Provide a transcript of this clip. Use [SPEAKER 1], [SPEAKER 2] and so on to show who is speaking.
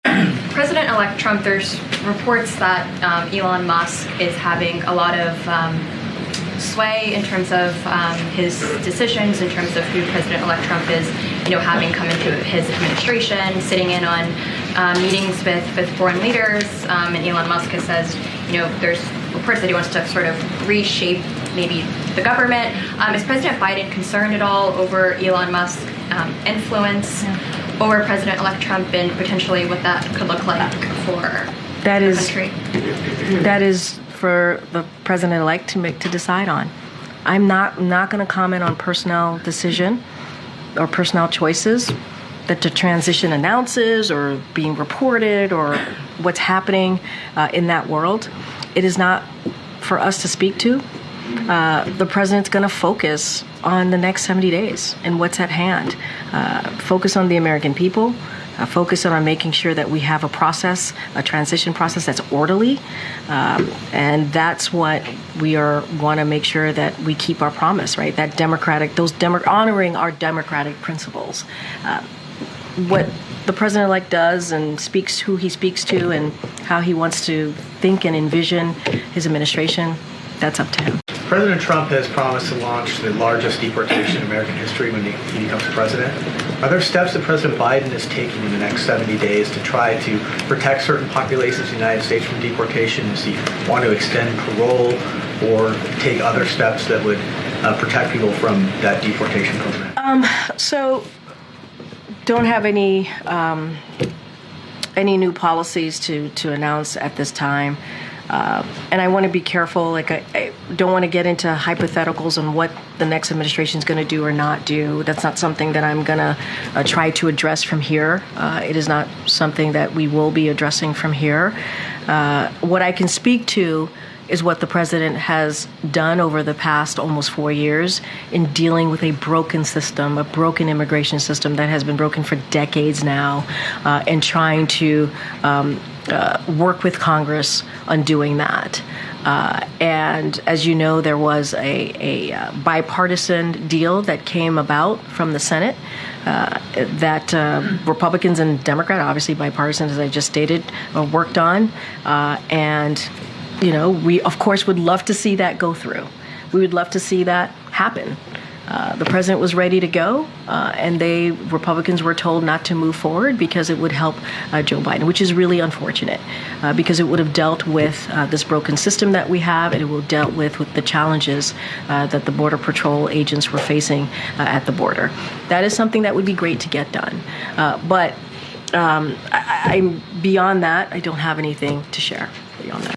[SPEAKER 1] President-elect Trump, there's reports that Elon Musk is having a lot of sway in terms of his decisions, in terms of who President-elect Trump is, having come into his administration, sitting in on meetings with foreign leaders. And Elon Musk has says, there's reports that he wants to sort of reshape maybe the government. Is President Biden concerned at all over Elon Musk's influence over President-elect Trump and potentially what that could look like for the country?
[SPEAKER 2] That is for the president-elect to decide on. I'm not going to comment on personnel decision or personnel choices that the transition announces or being reported or what's happening in that world. It is not for us to speak to. The president's going to focus on the next 70 days and what's at hand. Focus on the American people. Focus on making sure that we have a transition process that's orderly. And that's what we want to make sure that we keep our promise, right? That honoring our democratic principles. What the president-elect does and speaks who he speaks to and how he wants to think and envision his administration, that's up to him.
[SPEAKER 3] President Trump has promised to launch the largest deportation in American history when he becomes president. Are there steps that President Biden is taking in the next 70 days to try to protect certain populations in the United States from deportation? Does he want to extend parole or take other steps that would protect people from that deportation program?
[SPEAKER 2] So don't have any new policies to announce at this time. And I want to be careful. I don't want to get into hypotheticals on what the next administration is going to do or not do. That's not something that I'm going to try to address from here. It is not something that we will be addressing from here. What I can speak to is what the president has done over the past almost 4 years in dealing with a broken system, a broken immigration system that has been broken for decades now, and trying to work with Congress on doing that. And as you know, there was a bipartisan deal that came about from the Senate that Republicans and Democrats, obviously bipartisan, as I just stated, worked on. And we, of course, would love to see that go through. We would love to see that happen. The president was ready to go, and Republicans were told not to move forward because it would help Joe Biden, which is really unfortunate because it would have dealt with this broken system that we have, and it would have dealt with the challenges that the Border Patrol agents were facing at the border. That is something that would be great to get done. But I'm beyond that. I don't have anything to share beyond that.